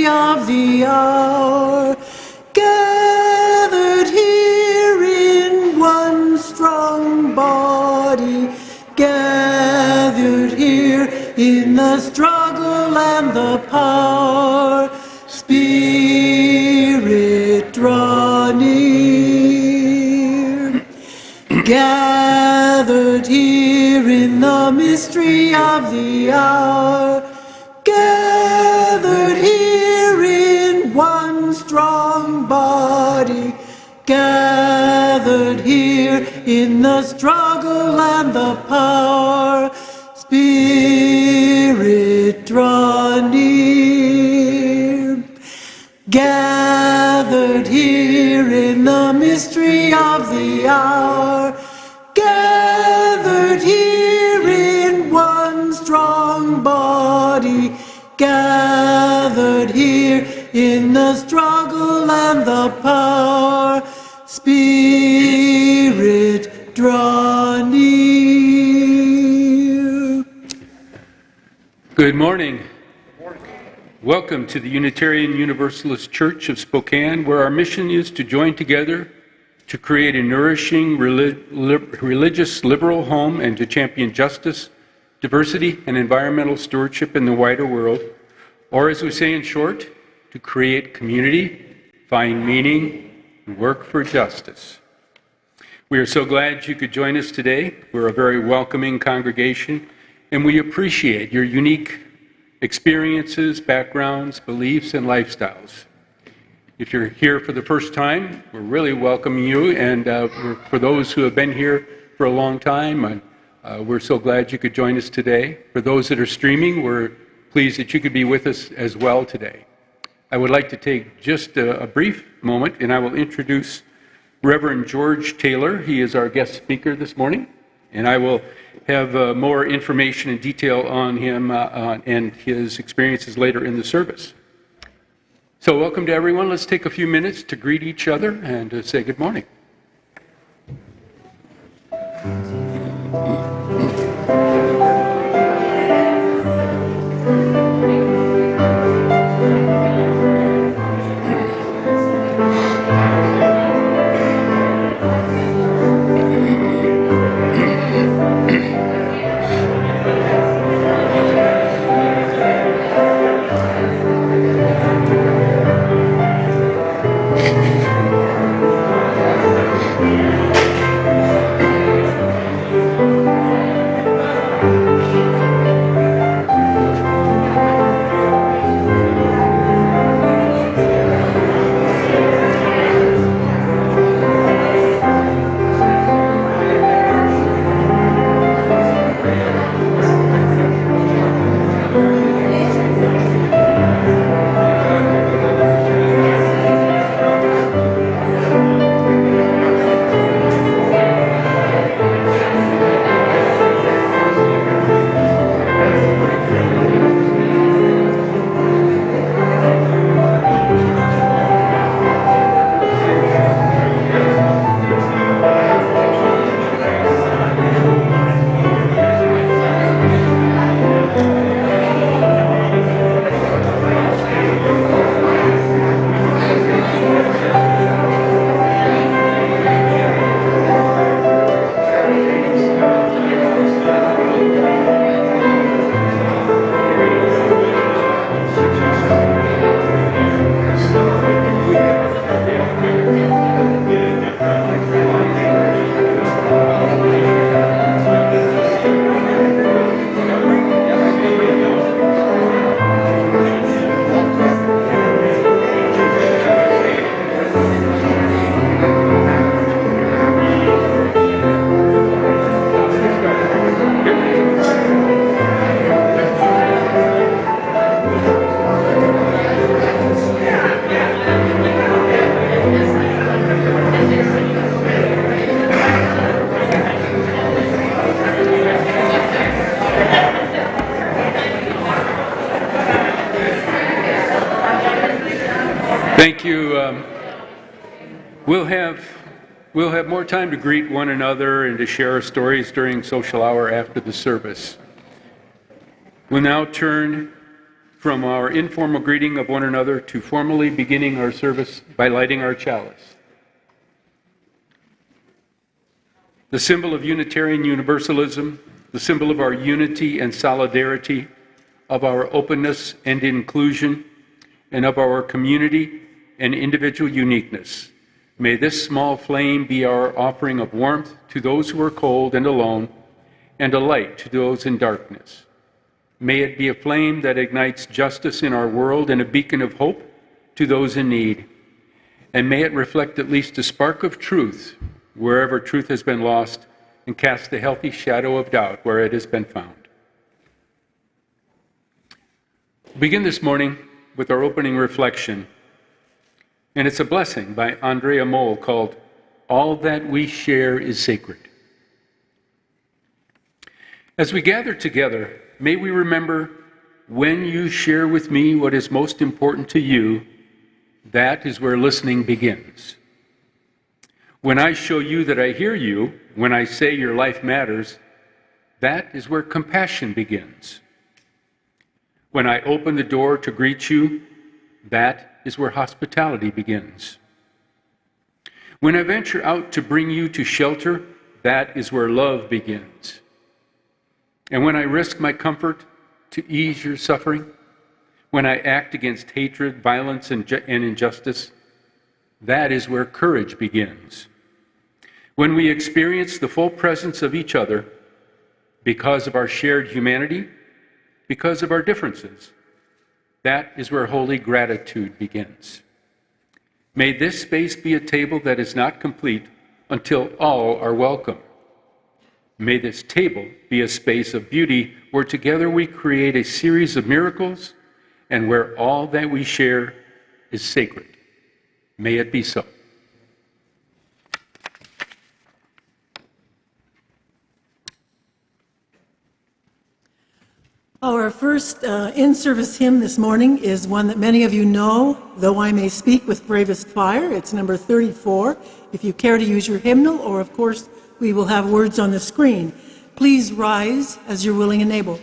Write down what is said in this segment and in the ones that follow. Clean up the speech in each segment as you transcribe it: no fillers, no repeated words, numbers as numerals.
mystery of the hour, gathered here in one strong body, gathered here in the struggle and the power. Spirit, draw near. Gathered here in the mystery of the hour, gathered here in one strong body, gathered here in the struggle and the power. Spirit, draw near. Gathered here in the mystery of the hour, gathered here in one strong body, gathered here in the struggle and the power. Spirit, draw near. Good morning. Welcome to the Unitarian Universalist Church of Spokane, where our mission is to join together to create a nourishing religious liberal home and to champion justice, diversity, and environmental stewardship in the wider world, or as we say in short, to create community, find meaning, and work for justice. We are so glad you could join us today. We're a very welcoming congregation, and we appreciate your unique experiences, backgrounds, beliefs, and lifestyles. If you're here for the first time, we're really welcoming you, and for those who have been here for a long time, we're so glad you could join us today. For those that are streaming, we're pleased that you could be with us as well today. I would like to take just a brief moment, and I will introduce Reverend George Taylor. He is our guest speaker this morning, and I will have more information and detail on him and his experiences later in the service. So welcome to everyone. Let's take a few minutes to greet each other and to say good morning. Thank you. We'll have more time to greet one another and to share our stories during social hour after the service. We'll now turn from our informal greeting of one another to formally beginning our service by lighting our chalice. The symbol of Unitarian Universalism, the symbol of our unity and solidarity, of our openness and inclusion, and of our community and individual uniqueness. May this small flame be our offering of warmth to those who are cold and alone, and a light to those in darkness. May it be a flame that ignites justice in our world and a beacon of hope to those in need. And may it reflect at least a spark of truth wherever truth has been lost, and cast a healthy shadow of doubt where it has been found. We'll begin this morning with our opening reflection, and it's a blessing by Andrea Moll called "All That We Share is Sacred." As we gather together, may we remember, when you share with me what is most important to you, that is where listening begins. When I show you that I hear you, when I say your life matters, that is where compassion begins. When I open the door to greet you, that is where hospitality begins. When I venture out to bring you to shelter, that is where love begins. And when I risk my comfort to ease your suffering, when I act against hatred, violence, and injustice, that is where courage begins. When we experience the full presence of each other because of our shared humanity, because of our differences, that is where holy gratitude begins. May this space be a table that is not complete until all are welcome. May this table be a space of beauty where together we create a series of miracles and where all that we share is sacred. May it be so. Our first in-service hymn this morning is one that many of you know, Though I May Speak with Bravest Fire. It's number 34. If you care to use your hymnal, or of course, we will have words on the screen. Please rise as you're willing and able.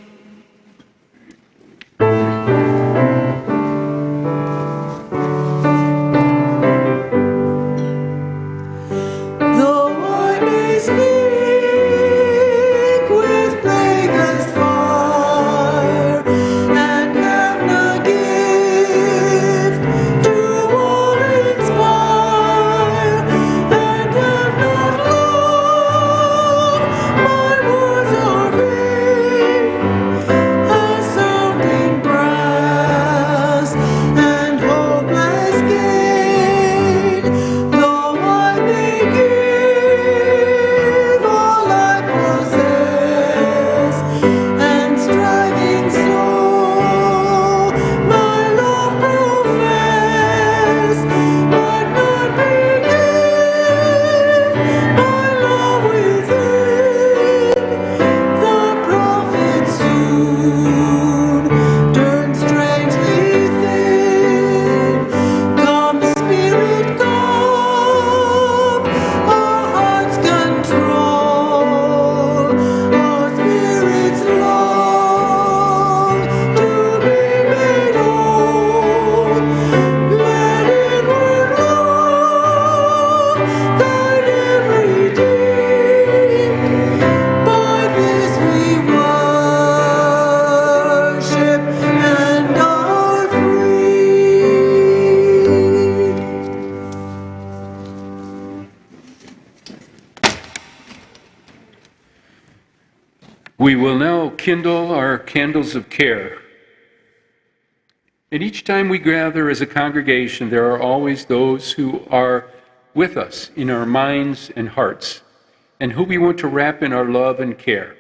We will now kindle our candles of care. And each time we gather as a congregation, there are always those who are with us in our minds and hearts, and who we want to wrap in our love and care.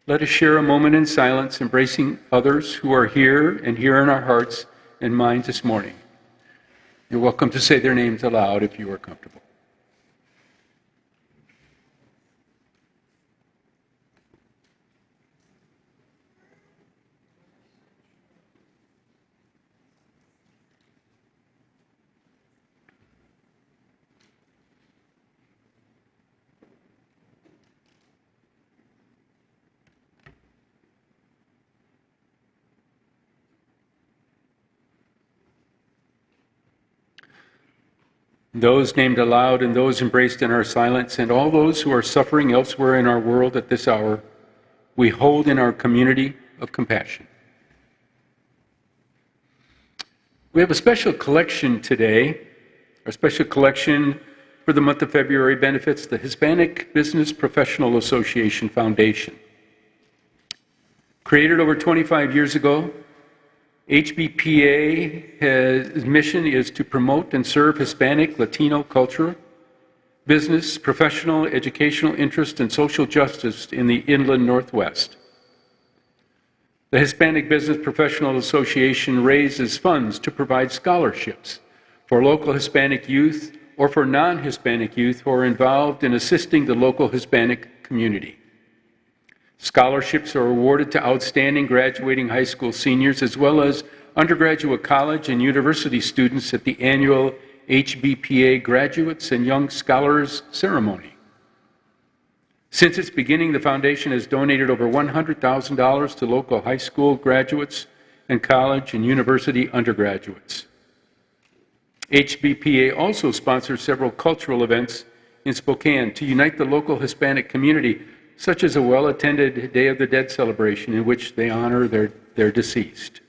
Let us share a moment in silence, embracing others who are here and here in our hearts and minds this morning. You're welcome to say their names aloud if you are comfortable. those named aloud and those embraced in our silence, and all those who are suffering elsewhere in our world at this hour, we hold in our community of compassion. We have a special collection today. Our special collection for the month of February benefits the Hispanic Business Professional Association Foundation. Created over 25 years ago, HBPA's mission is to promote and serve Hispanic, Latino culture, business, professional, educational interest, and social justice in the inland Northwest. The Hispanic Business Professional Association raises funds to provide scholarships for local Hispanic youth or for non-Hispanic youth who are involved in assisting the local Hispanic community. Scholarships are awarded to outstanding graduating high school seniors as well as undergraduate college and university students at the annual HBPA Graduates and Young Scholars Ceremony. Since its beginning, the foundation has donated over $100,000 to local high school graduates and college and university undergraduates. HBPA also sponsors several cultural events in Spokane to unite the local Hispanic community, such as a well-attended Day of the Dead celebration in which they honor their deceased.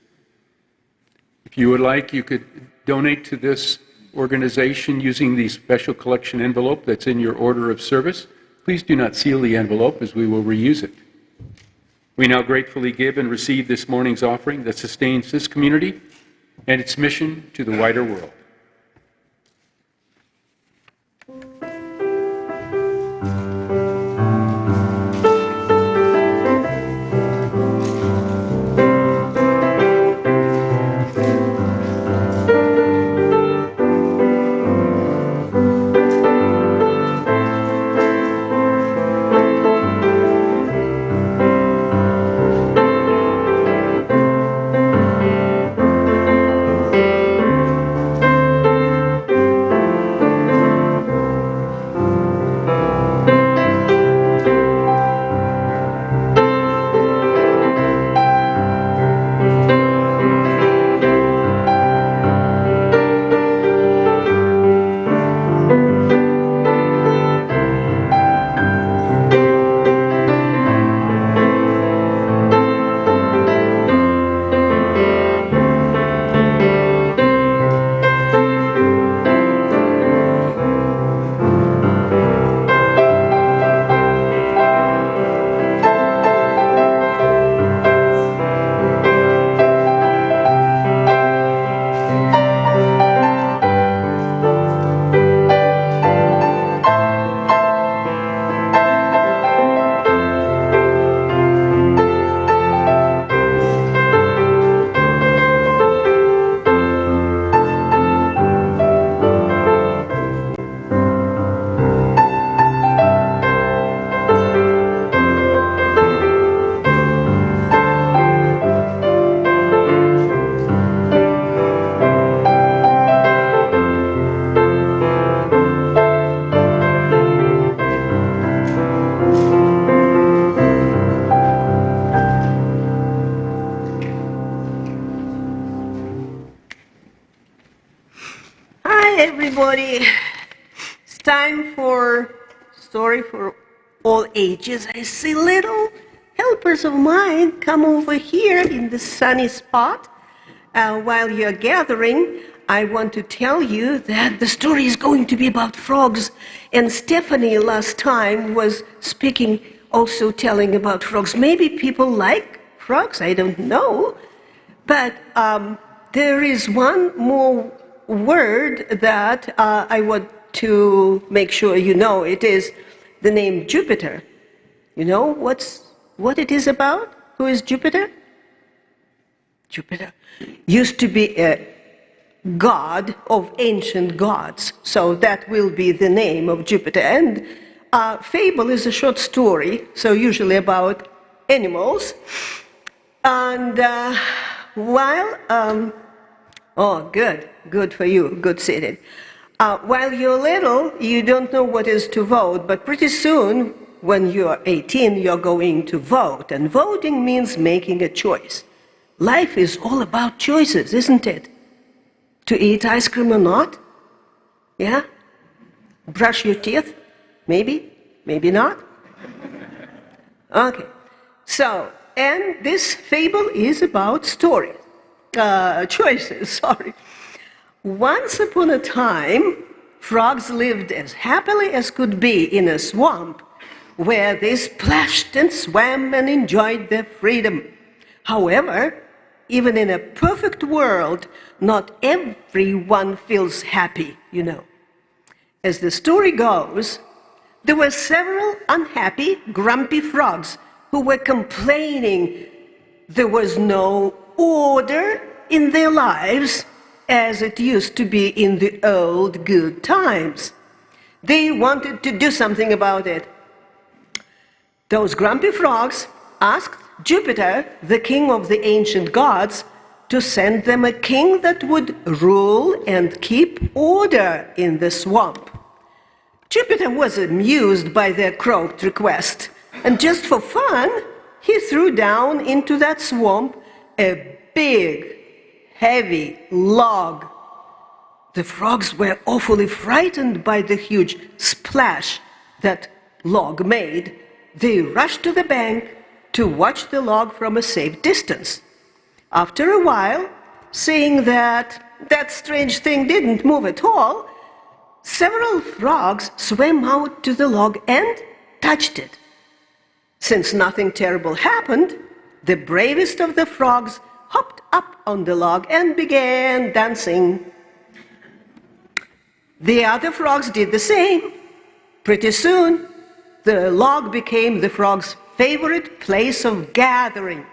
If you would like, you could donate to this organization using the special collection envelope that's in your order of service. Please do not seal the envelope as we will reuse it. We now gratefully give and receive this morning's offering that sustains this community and its mission to the wider world. everybody. It's time for story for all ages. I see little helpers of mine come over here in the sunny spot. While you're gathering, I want to tell you that the story is going to be about frogs. And Stephanie last time was speaking, also telling about frogs. Maybe people like frogs, I don't know. But there is one more word that I want to make sure you know. It is the name Jupiter. You know what it is about? Who is Jupiter? Jupiter used to be a god of ancient gods, so that will be the name of Jupiter. And fable is a short story, so usually about animals. And oh, good for you, good sitting. While you're little, you don't know what is to vote, but pretty soon, when you're 18, you're going to vote. And voting means making a choice. Life is all about choices, isn't it? To eat ice cream or not? Yeah? Brush your teeth? Maybe, maybe not. Okay, so, and this fable is about choices, sorry. Once upon a time, frogs lived as happily as could be in a swamp where they splashed and swam and enjoyed their freedom. However, even in a perfect world, not everyone feels happy, you know. As the story goes, there were several unhappy, grumpy frogs who were complaining there was no order in their lives as it used to be in the old good times. They wanted to do something about it. Those grumpy frogs asked Jupiter, the king of the ancient gods, to send them a king that would rule and keep order in the swamp. Jupiter was amused by their croaked request, and just for fun, he threw down into that swamp a big, heavy log. The frogs were awfully frightened by the huge splash that log made. They rushed to the bank to watch the log from a safe distance. After a while, seeing that strange thing didn't move at all, several frogs swam out to the log and touched it. Since nothing terrible happened, the bravest of the frogs hopped up on the log and began dancing. The other frogs did the same. Pretty soon, the log became the frogs' favorite place of gathering,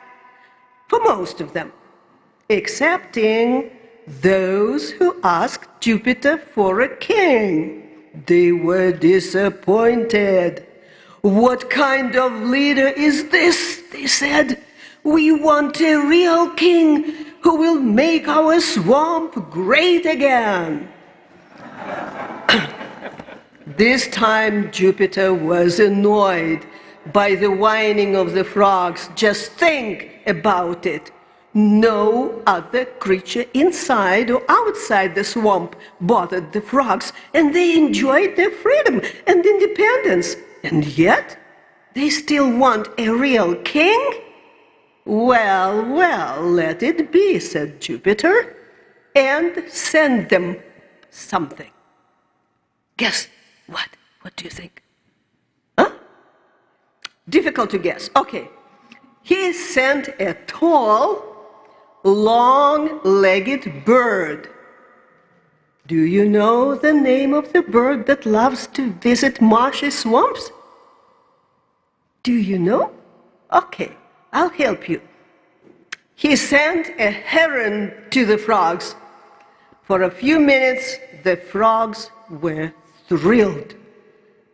for most of them, excepting those who asked Jupiter for a king. They were disappointed. "What kind of leader is this?" they said. "We want a real king who will make our swamp great again." This time Jupiter was annoyed by the whining of the frogs. Just think about it. No other creature inside or outside the swamp bothered the frogs, and they enjoyed their freedom and independence. And yet, they still want a real king? "Well, well, let it be," said Jupiter, "and send them something." Guess what? What do you think? Huh? Difficult to guess. Okay. He sent a tall, long-legged bird. Do you know the name of the bird that loves to visit marshy swamps? Do you know? Okay, I'll help you. He sent a heron to the frogs. For a few minutes, the frogs were thrilled.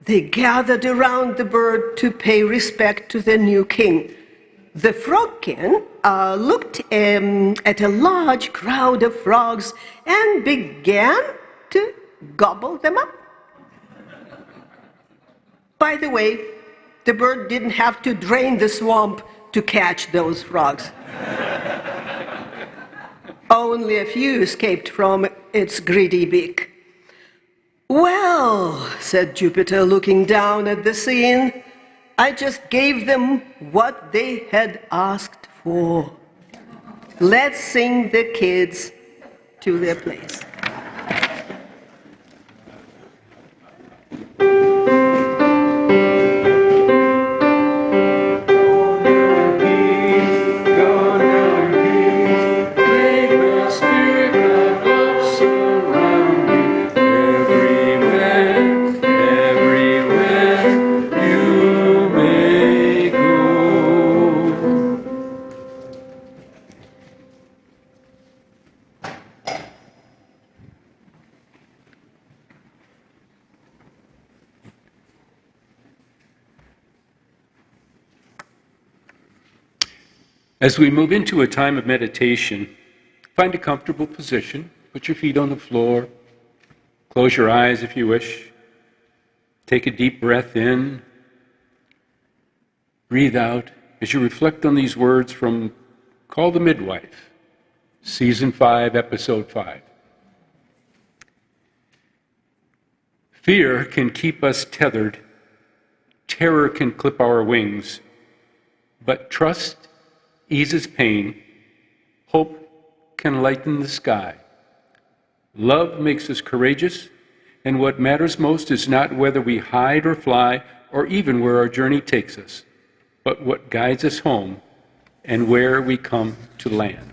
They gathered around the bird to pay respect to their new king. The frogkin looked at a large crowd of frogs and began to gobble them up. By the way, the bird didn't have to drain the swamp to catch those frogs. Only a few escaped from its greedy beak. "Well," said Jupiter, looking down at the scene, "I just gave them what they had asked for. Let's sing the kids to their place." As we move into a time of meditation, find a comfortable position. Put your feet on the floor. Close your eyes if you wish. Take a deep breath in. Breathe out as you reflect on these words from Call the Midwife, Season 5, Episode 5. Fear can keep us tethered. Terror can clip our wings. But trust eases pain. Hope can lighten the sky. Love makes us courageous, and what matters most is not whether we hide or fly, or even where our journey takes us, but what guides us home and where we come to land.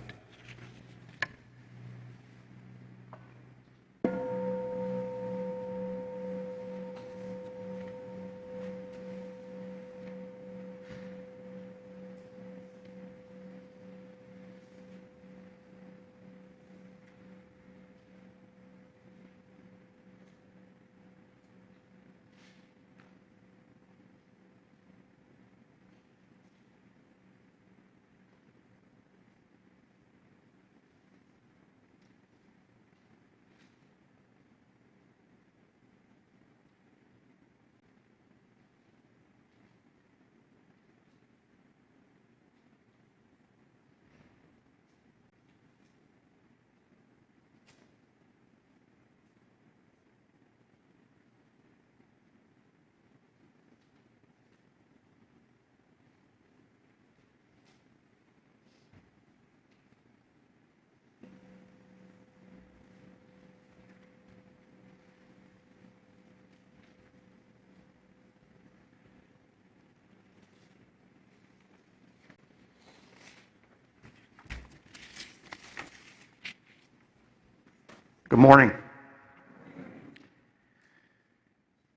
Good morning.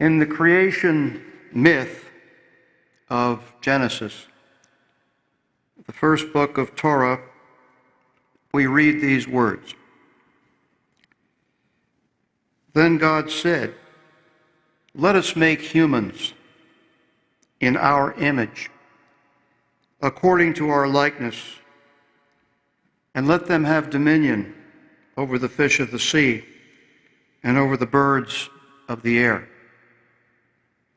In the creation myth of Genesis, the first book of Torah, we read these words. Then God said, "Let us make humans in our image, according to our likeness, and let them have dominion over the fish of the sea, and over the birds of the air,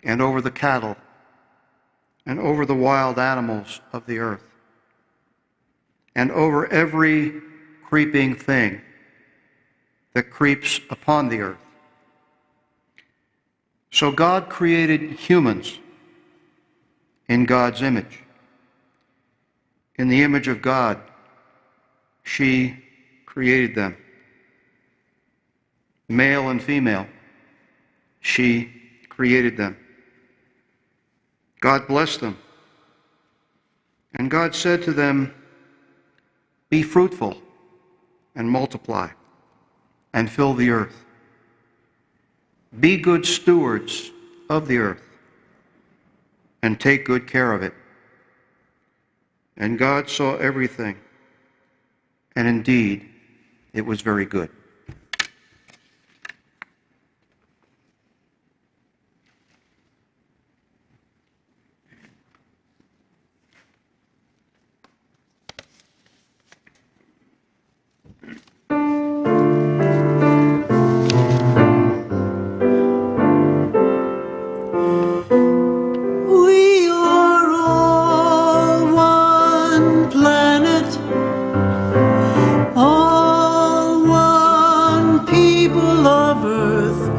and over the cattle, and over the wild animals of the earth, and over every creeping thing that creeps upon the earth." So God created humans in God's image. In the image of God, she created them. Male and female, she created them. God blessed them. And God said to them, "Be fruitful and multiply and fill the earth. Be good stewards of the earth and take good care of it." And God saw everything, and indeed it was very good. We are all one planet, all one people of Earth,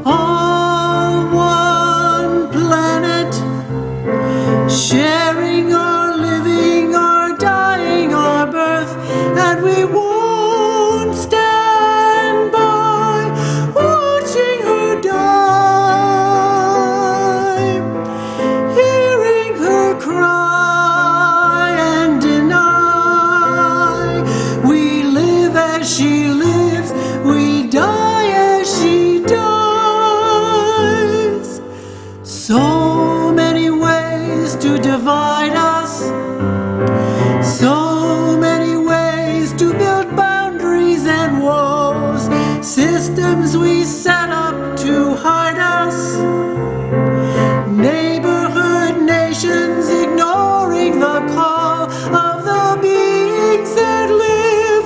all one planet, sharing our living, our dying, our birth, and we won't stand by watching her die, hearing her cry and deny. We live as she lives, we die as she dies. So many ways to divide us, so many ways to build boundaries and walls, systems we set up to hide us, neighborhood nations ignoring the call of the beings that live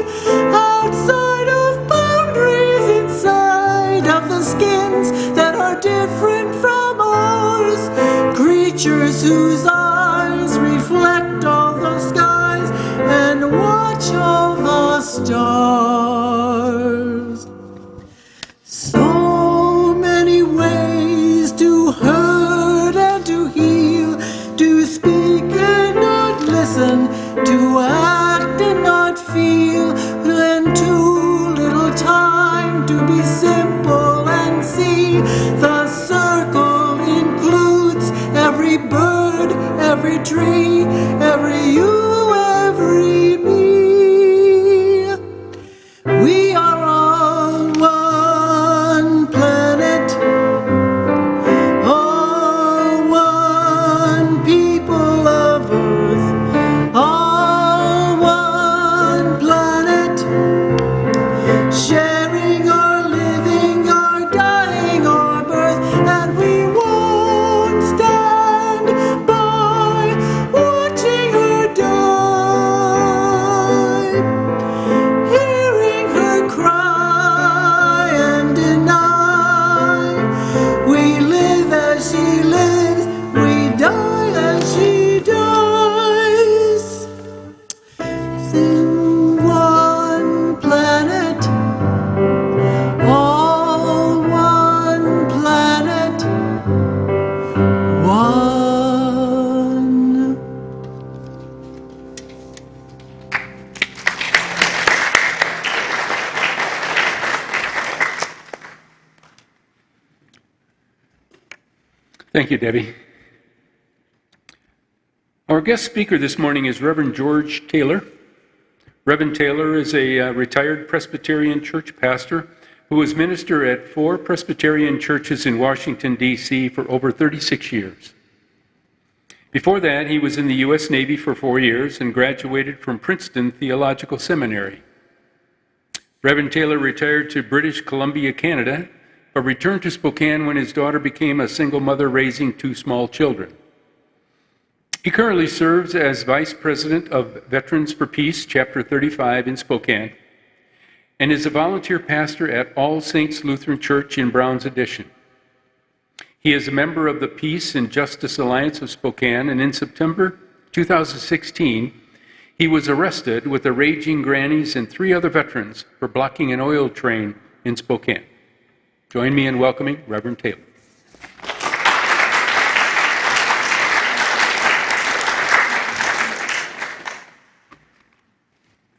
outside of boundaries, inside of the skins that are different from ours, creatures whose eyes reflect all the skies and watch all the stars. So many ways to act and not feel, and too little time to be simple and see. The circle includes every bird, every tree, every you, every me. We are on one planet, all one people of earth, all one planet, sharing our living, our dying, our birth, and we won't stand by watching her die, hearing her cry and deny. We live as she lives, we die as she dies. In one planet, all one planet, one. Thank you, Debbie. Our guest speaker this morning is Reverend George Taylor. Reverend Taylor is a retired Presbyterian church pastor who was minister at 4 Presbyterian churches in Washington, D.C. for over 36 years. Before that, he was in the U.S. Navy for 4 years and graduated from Princeton Theological Seminary. Reverend Taylor retired to British Columbia, Canada, but returned to Spokane when his daughter became a single mother raising 2 small children. He currently serves as Vice President of Veterans for Peace, Chapter 35 in Spokane, and is a volunteer pastor at All Saints Lutheran Church in Browne's Addition. He is a member of the Peace and Justice Alliance of Spokane, and in September 2016, he was arrested with the Raging Grannies and 3 other veterans for blocking an oil train in Spokane. Join me in welcoming Reverend Taylor.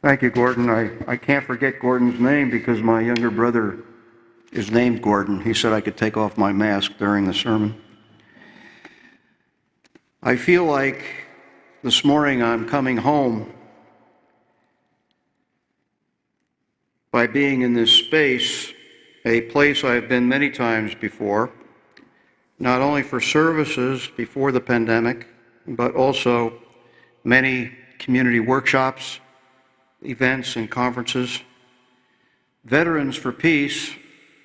Thank you, Gordon. I can't forget Gordon's name because my younger brother is named Gordon. He said I could take off my mask during the sermon. I feel like this morning I'm coming home by being in this space, a place I've been many times before, not only for services before the pandemic, but also many community workshops, events and conferences. Veterans for Peace,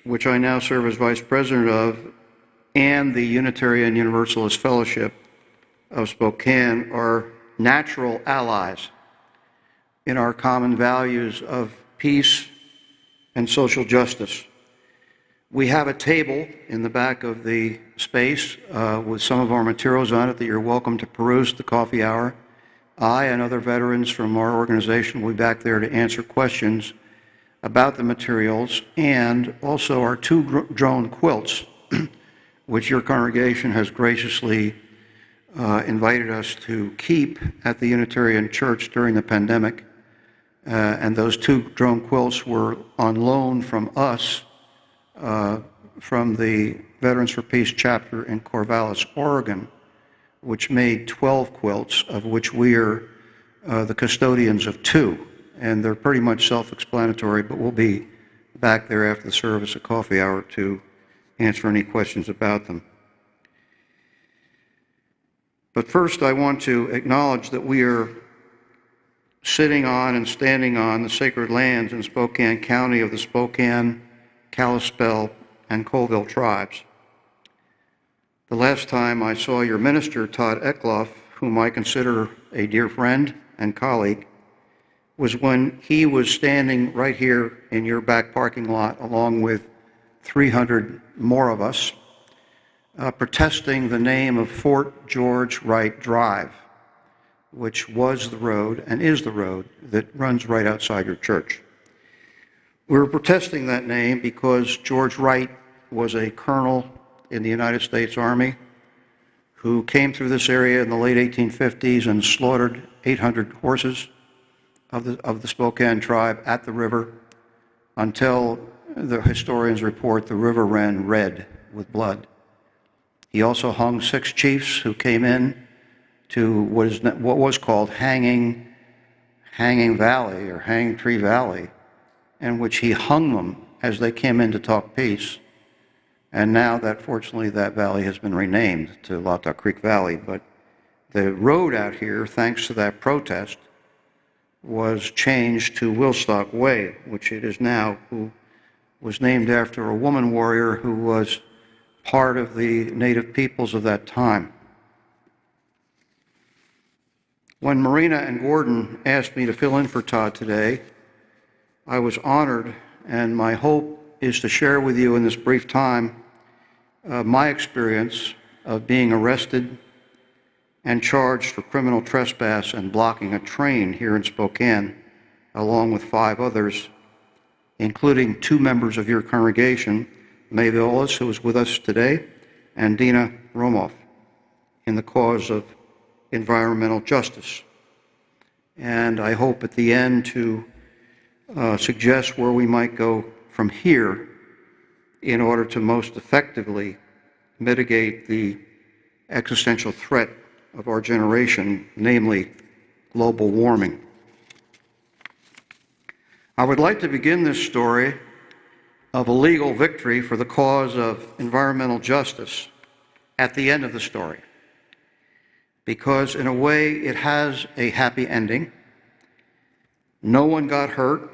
which I now serve as Vice President of, and the Unitarian Universalist Fellowship of Spokane are natural allies in our common values of peace and social justice. We have a table in the back of the space with some of our materials on it that you're welcome to peruse at the coffee hour. I and other veterans from our organization will be back there to answer questions about the materials, and also our 2 drone quilts, which your congregation has graciously invited us to keep at the Unitarian Church during the pandemic. And those 2 drone quilts were on loan from us, from the Veterans for Peace chapter in Corvallis, Oregon, which made 12 quilts, of which we are the custodians of 2. And they're pretty much self-explanatory, but we'll be back there after the service at coffee hour to answer any questions about them. But first, I want to acknowledge that we are sitting on and standing on the sacred lands in Spokane County of the Spokane, Kalispell, and Colville tribes. The last time I saw your minister, Todd Eckloff, whom I consider a dear friend and colleague, was when he was standing right here in your back parking lot along with 300 more of us, protesting the name of Fort George Wright Drive, which was the road and is the road that runs right outside your church. We were protesting that name because George Wright was a colonel in the United States Army who came through this area in the late 1850s and slaughtered 800 horses of the Spokane tribe at the river until the historians report the river ran red with blood. He also hung 6 chiefs who came in to what was called Hanging Valley or Hanging Tree Valley, in which he hung them as they came in to talk peace. And now that, fortunately, that valley has been renamed to Lata Creek Valley. But the road out here, thanks to that protest, was changed to Wilstock Way, which it is now, who was named after a woman warrior who was part of the native peoples of that time. When Marina and Gordon asked me to fill in for Todd today, I was honored, and my hope is to share with you in this brief time my experience of being arrested and charged for criminal trespass and blocking a train here in Spokane, along with 5 others, including 2 members of your congregation, Mae Willis, who is with us today, and Dina Romoff, in the cause of environmental justice. And I hope at the end to suggest where we might go from here in order to most effectively mitigate the existential threat of our generation, namely global warming. I would like to begin this story of a legal victory for the cause of environmental justice at the end of the story, because in a way it has a happy ending. No one got hurt,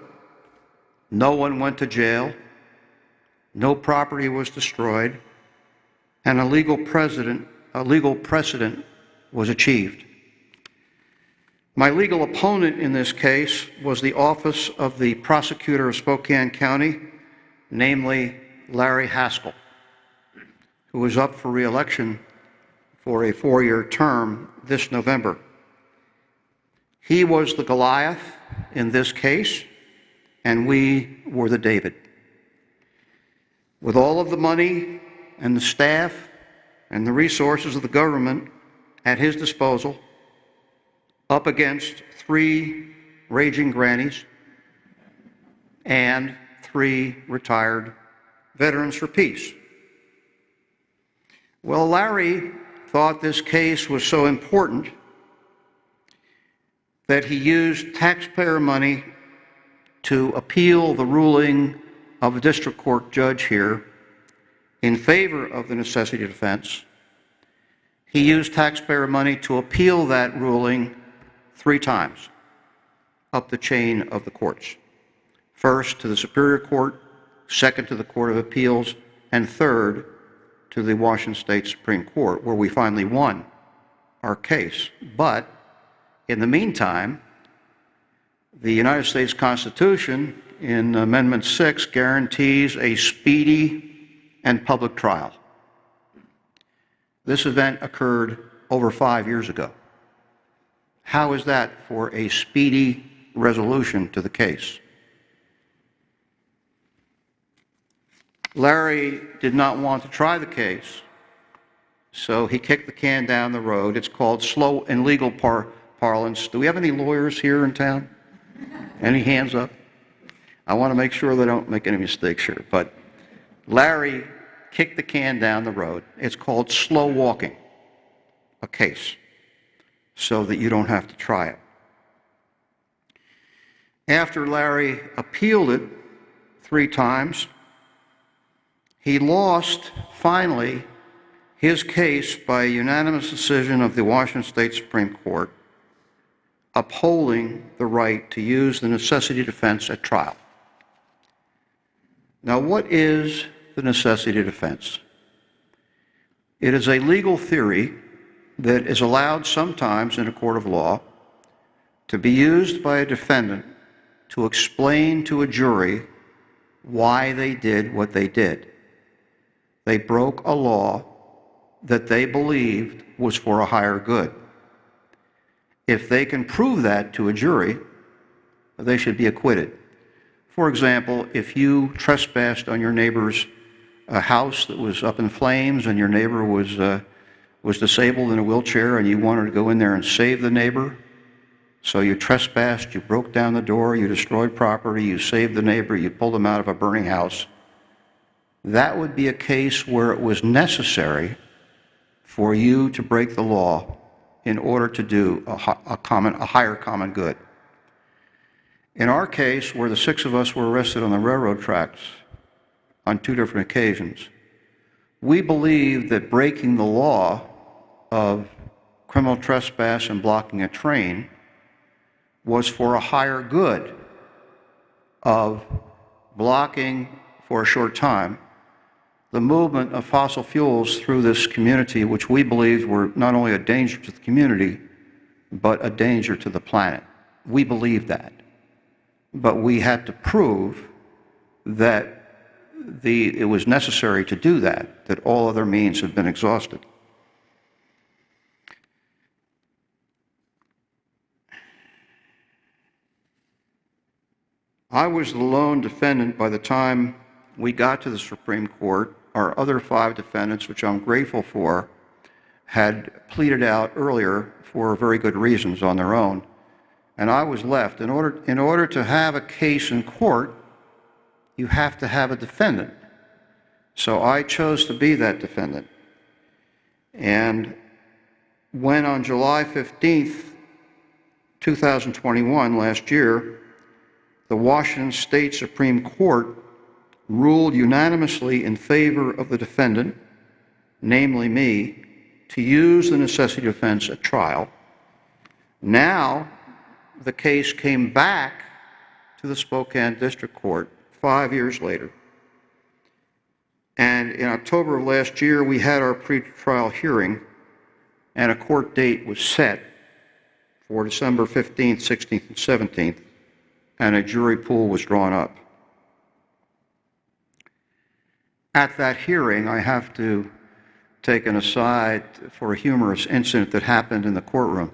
no one went to jail, no property was destroyed, and a legal precedent was achieved. My legal opponent in this case was the office of the prosecutor of Spokane County, namely Larry Haskell, who is up for re-election for a 4-year term this November. He was the Goliath in this case, and we were the David. With all of the money and the staff and the resources of the government at his disposal, up against 3 Raging Grannies and 3 retired veterans for peace. Well, Larry thought this case was so important that he used taxpayer money to appeal the ruling of a district court judge here in favor of the necessity defense. He used taxpayer money to appeal that ruling 3 times up the chain of the courts. First to the Superior Court, second to the Court of Appeals, and third to the Washington State Supreme Court, where we finally won our case. But in the meantime, the United States Constitution in Amendment 6 guarantees a speedy and public trial. This event occurred over 5 years ago. How is that for a speedy resolution to the case? Larry did not want to try the case, so he kicked the can down the road. It's called slow in legal parlance. Do we have any lawyers here in town? Any hands up? I want to make sure they don't make any mistakes here. But Larry kicked the can down the road. It's called slow walking a case so that you don't have to try it. After Larry appealed it 3 times, he lost, finally, his case by a unanimous decision of the Washington State Supreme Court, upholding the right to use the necessity defense at trial. Now, what is the necessity defense? It is a legal theory that is allowed sometimes in a court of law to be used by a defendant to explain to a jury why they did what they did. They broke a law that they believed was for a higher good. If they can prove that to a jury, they should be acquitted. For example, if you trespassed on your neighbor's house that was up in flames and your neighbor was was disabled in a wheelchair and you wanted to go in there and save the neighbor. So you trespassed, you broke down the door, you destroyed property, you saved the neighbor, you pulled him out of a burning house. That would be a case where it was necessary for you to break the law in order to do a higher common good. In our case, where the 6 of us were arrested on the railroad tracks on 2 different occasions, we believed that breaking the law of criminal trespass and blocking a train was for a higher good of blocking for a short time the movement of fossil fuels through this community, which we believed were not only a danger to the community, but a danger to the planet. We believed that. But we had to prove that it was necessary to do that all other means had been exhausted. I was the lone defendant by the time we got to the Supreme Court. Our other 5 defendants, which I'm grateful for, had pleaded out earlier for very good reasons on their own, and I was left. In order to have a case in court, you have to have a defendant. So I chose to be that defendant. And when on July 15th, 2021, last year, the Washington State Supreme Court ruled unanimously in favor of the defendant, namely me, to use the necessity defense at trial. Now, the case came back to the Spokane District Court 5 years later. And in October of last year, we had our pre-trial hearing, and a court date was set for December 15th, 16th, and 17th, and a jury pool was drawn up. At that hearing, I have to take an aside for a humorous incident that happened in the courtroom.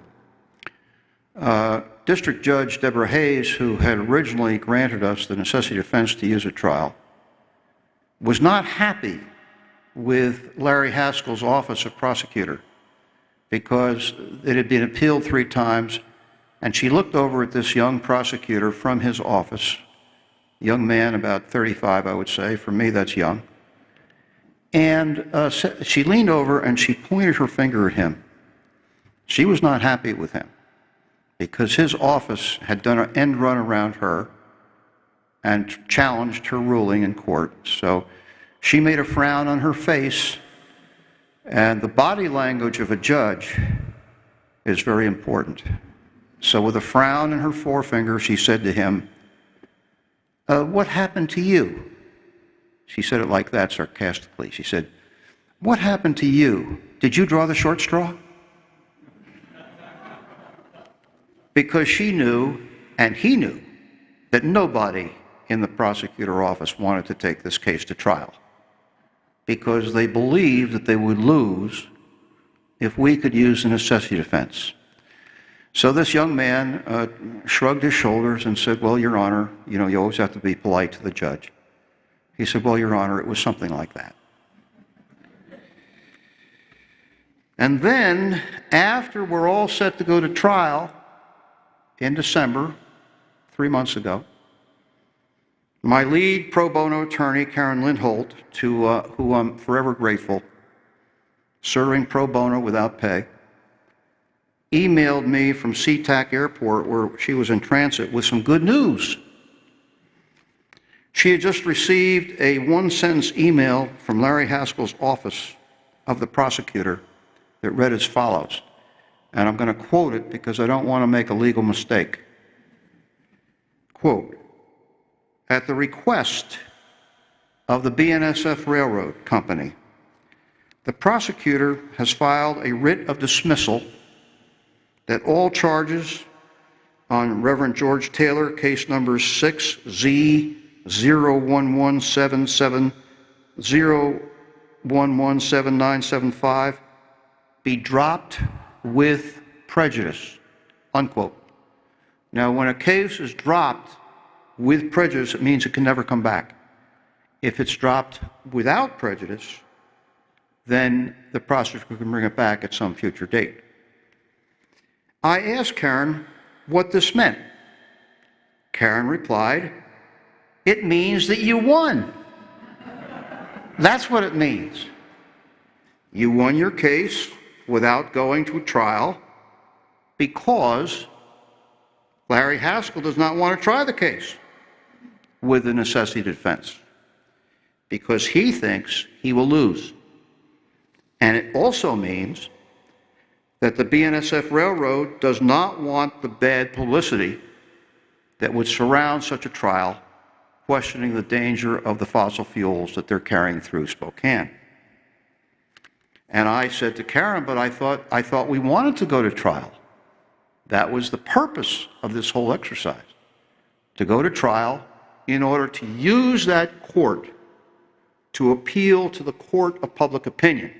District Judge Deborah Hayes, who had originally granted us the necessity defense to use at trial, was not happy with Larry Haskell's office of prosecutor because it had been appealed 3 times, and she looked over at this young prosecutor from his office, young man about 35, I would say. For me, that's young. And she leaned over and she pointed her finger at him. She was not happy with him because his office had done an end run around her and challenged her ruling in court. So she made a frown on her face, and the body language of a judge is very important. So with a frown in her forefinger, she said to him, "What happened to you?" She said it like that, sarcastically. She said, "What happened to you? Did you draw the short straw?" Because she knew, and he knew, that nobody in the prosecutor office wanted to take this case to trial because they believed that they would lose if we could use the necessity defense. So this young man shrugged his shoulders and said, "Well, Your Honor, you always have to be polite to the judge." He said, "Well, Your Honor, it was something like that." And then, after we're all set to go to trial in December, 3 months ago, my lead pro bono attorney, Karen Lindholt, who I'm forever grateful, serving pro bono without pay, emailed me from SeaTac Airport, where she was in transit, with some good news. She had just received a 1-sentence email from Larry Haskell's office of the prosecutor that read as follows, and I'm going to quote it because I don't want to make a legal mistake. Quote, "At the request of the BNSF Railroad Company, the prosecutor has filed a writ of dismissal that all charges on Reverend George Taylor, case number 6Z011770117975, be dropped with prejudice," unquote. Now, when a case is dropped with prejudice, it means it can never come back. If it's dropped without prejudice, then the prosecutor can bring it back at some future date. I asked Karen what this meant. Karen replied, "It means that you won." That's what it means. You won your case without going to trial because Larry Haskell does not want to try the case with the necessity defense because he thinks he will lose. And it also means that the BNSF Railroad does not want the bad publicity that would surround such a trial, questioning the danger of the fossil fuels that they're carrying through Spokane. And I said to Karen, but I thought we wanted to go to trial. That was the purpose of this whole exercise, to go to trial in order to use that court to appeal to the court of public opinion,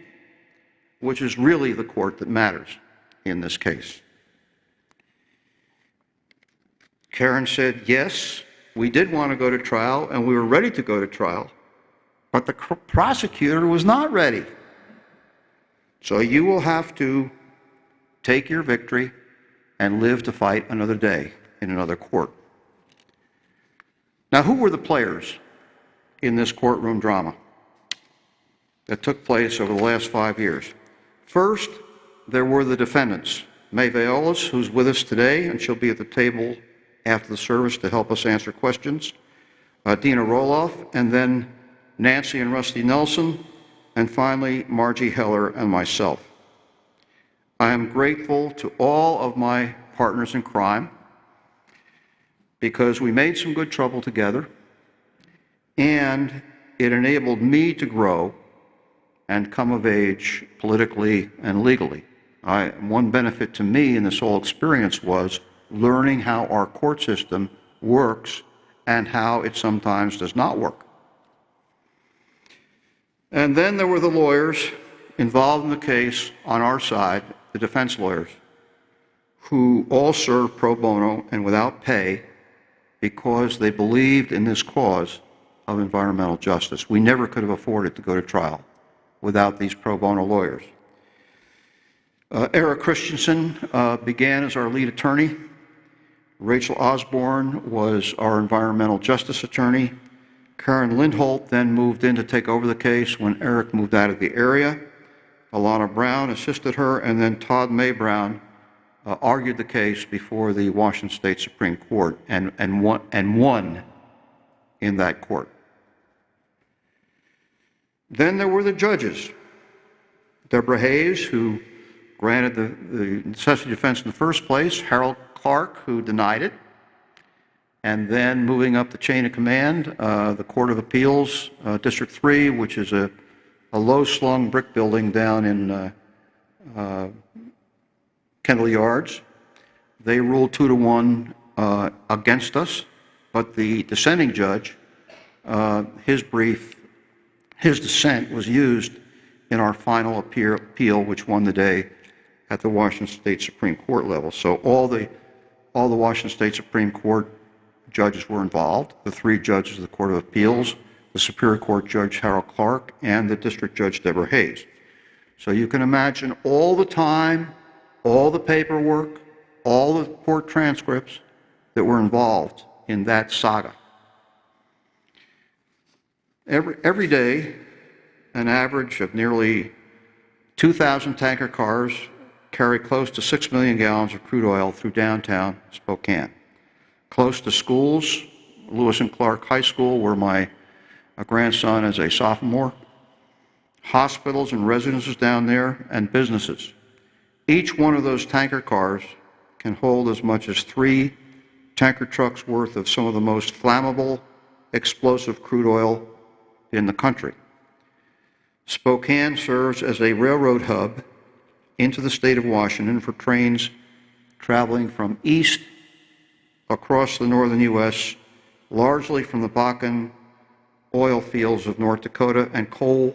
which is really the court that matters in this case. Karen said, yes, we did want to go to trial, and we were ready to go to trial, but the prosecutor was not ready. So you will have to take your victory and live to fight another day in another court. Now, who were the players in this courtroom drama that took place over the last 5 years? First, there were the defendants. Mae Violas, who's with us today, and she'll be at the table after the service to help us answer questions. Dina Roloff, and then Nancy and Rusty Nelson, and finally Margie Heller and myself. I am grateful to all of my partners in crime because we made some good trouble together, and it enabled me to grow and come of age politically and legally. One benefit to me in this whole experience was learning how our court system works and how it sometimes does not work. And then there were the lawyers involved in the case on our side, the defense lawyers, who all served pro bono and without pay because they believed in this cause of environmental justice. We never could have afforded to go to trial without these pro bono lawyers. Eric Christensen began as our lead attorney. Rachel Osborne was our environmental justice attorney. Karen Lindholt then moved in to take over the case when Eric moved out of the area. Alana Browne assisted her, and then Todd May Browne argued the case before the Washington State Supreme Court and won in that court. Then there were the judges. Deborah Hayes, who granted the necessity defense in the first place, Harold Clark, who denied it, and then moving up the chain of command, the Court of Appeals, District 3, which is a low-slung brick building down in Kendall Yards. They ruled 2-1 against us, but the dissenting judge, his dissent was used in our final appeal, which won the day at the Washington State Supreme Court level. So all the Washington State Supreme Court judges were involved, the 3 judges of the Court of Appeals, the Superior Court Judge Harold Clark, and the District Judge Deborah Hayes. So you can imagine all the time, all the paperwork, all the court transcripts that were involved in that saga. Every day, an average of nearly 2,000 tanker cars carry close to 6 million gallons of crude oil through downtown Spokane. Close to schools, Lewis and Clark High School, where my grandson is a sophomore, hospitals and residences down there, and businesses. Each one of those tanker cars can hold as much as 3 tanker trucks worth of some of the most flammable, explosive crude oil in the country. Spokane serves as a railroad hub into the state of Washington for trains traveling from east across the northern U.S., largely from the Bakken oil fields of North Dakota and coal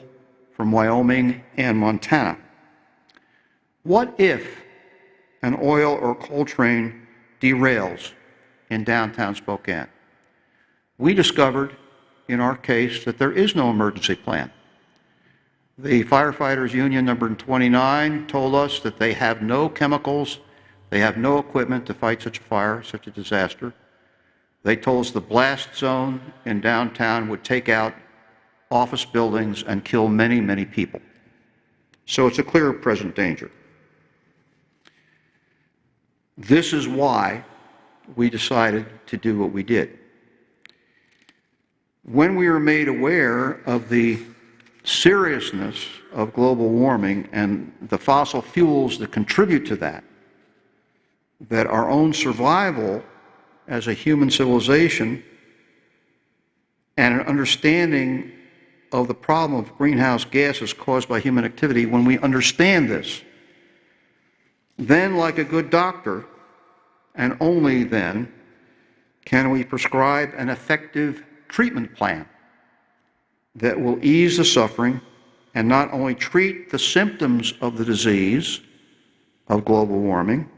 from Wyoming and Montana. What if an oil or coal train derails in downtown Spokane? We discovered in our case that there is no emergency plan. The Firefighters Union number 29 told us that they have no chemicals, they have no equipment to fight such a fire, such a disaster. They told us the blast zone in downtown would take out office buildings and kill many, many people. So it's a clear present danger. This is why we decided to do what we did. When we were made aware of the seriousness of global warming and the fossil fuels that contribute to that our own survival as a human civilization and an understanding of the problem of greenhouse gases caused by human activity, when we understand this, then, like a good doctor, and only then, can we prescribe an effective treatment plan that will ease the suffering and not only treat the symptoms of the disease of global warming,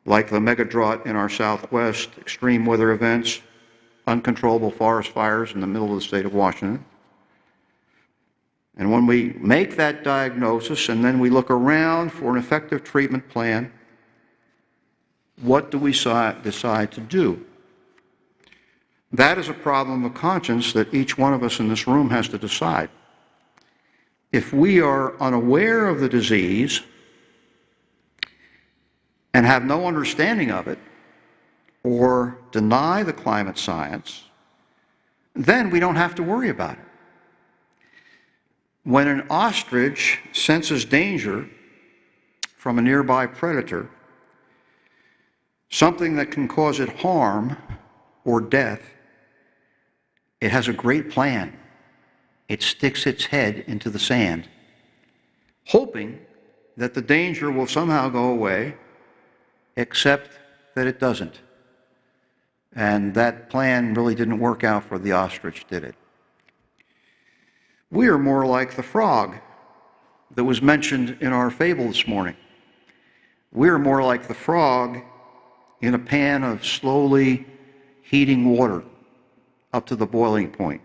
like the mega drought in our Southwest, extreme weather events, uncontrollable forest fires in the middle of the state of Washington. And when we make that diagnosis and then we look around for an effective treatment plan, what do we decide to do? That is a problem of conscience that each one of us in this room has to decide. If we are unaware of the disease and have no understanding of it, or deny the climate science, then we don't have to worry about it. When an ostrich senses danger from a nearby predator, something that can cause it harm or death, it has a great plan. It sticks its head into the sand, hoping that the danger will somehow go away, except that it doesn't. And that plan really didn't work out for the ostrich, did it? We are more like the frog that was mentioned in our fable this morning. We are more like the frog in a pan of slowly heating water up to the boiling point.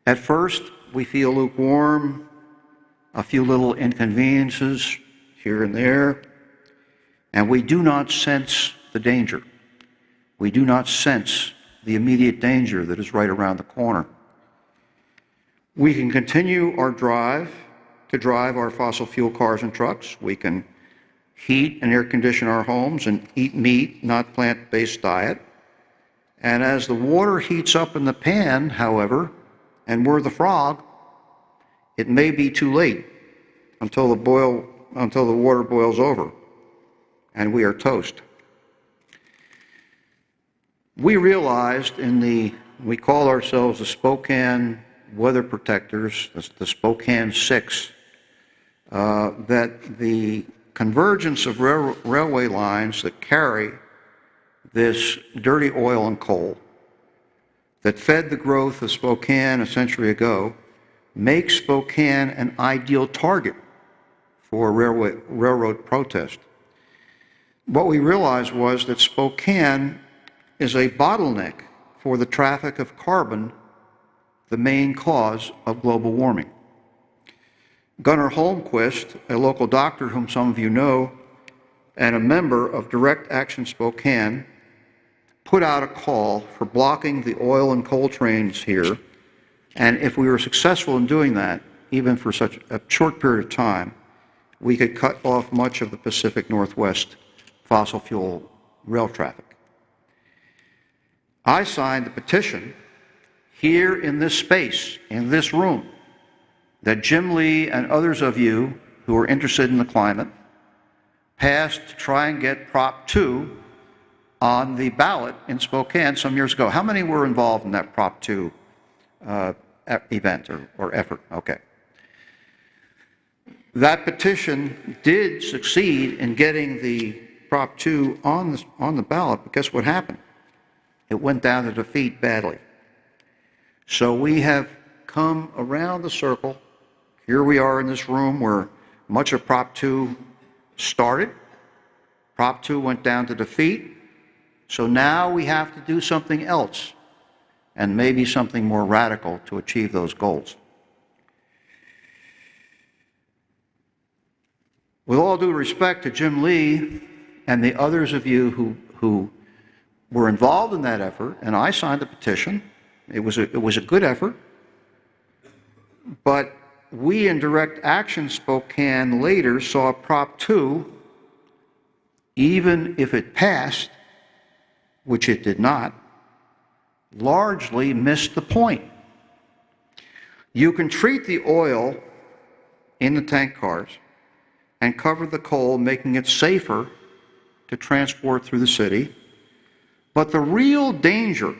At first, we feel lukewarm, a few little inconveniences here and there, and we do not sense the danger. We do not sense the immediate danger that is right around the corner. We can continue our drive to drive our fossil fuel cars and trucks. We can heat and air condition our homes and eat meat, not plant-based diet. And as the water heats up in the pan, however, and we're the frog, it may be too late until the water boils over and we are toast. We realized we call ourselves the Spokane Weather Protectors, the Spokane Six, that the convergence of railway lines that carry this dirty oil and coal that fed the growth of Spokane a century ago makes Spokane an ideal target for railroad protest. What we realized was that Spokane is a bottleneck for the traffic of carbon, the main cause of global warming. Gunnar Holmquist, a local doctor whom some of you know, and a member of Direct Action Spokane, put out a call for blocking the oil and coal trains here, and if we were successful in doing that, even for such a short period of time, we could cut off much of the Pacific Northwest fossil fuel rail traffic. I signed the petition here in this space, in this room, that Jim Lee and others of you who are interested in the climate passed to try and get Prop 2 on the ballot in Spokane some years ago. How many were involved in that Prop 2 event or effort? Okay. That petition did succeed in getting the Prop 2 on the ballot, but guess what happened? It went down to defeat badly. So we have come around the circle. Here we are in this room where much of Prop 2 started. Prop 2 went down to defeat. So now we have to do something else, and maybe something more radical to achieve those goals. With all due respect to Jim Lee and the others of you who were involved in that effort, and I signed the petition, it was a good effort, but we in Direct Action Spokane later saw Prop 2, even if it passed, which it did not, largely missed the point. You can treat the oil in the tank cars and cover the coal, making it safer to transport through the city. But the real danger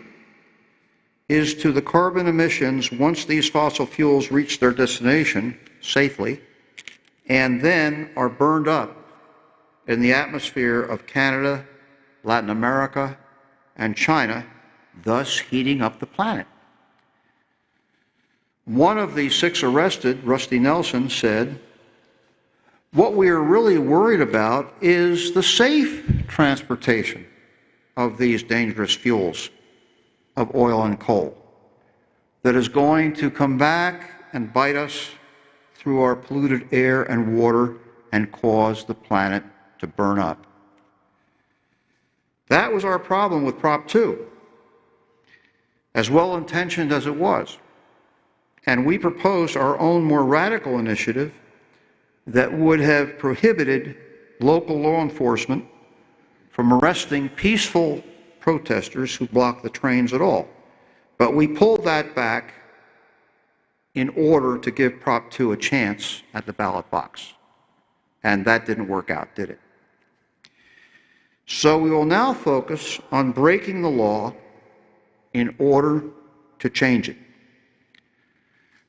is to the carbon emissions once these fossil fuels reach their destination safely and then are burned up in the atmosphere of Canada, Latin America, and China, thus heating up the planet. One of the 6 arrested, Rusty Nelson, said, "What we are really worried about is the safe transportation of these dangerous fuels of oil and coal that is going to come back and bite us through our polluted air and water and cause the planet to burn up." That was our problem with Prop 2, as well-intentioned as it was. And we proposed our own more radical initiative that would have prohibited local law enforcement from arresting peaceful protesters who blocked the trains at all. But we pulled that back in order to give Prop 2 a chance at the ballot box. And that didn't work out, did it? So we will now focus on breaking the law in order to change it.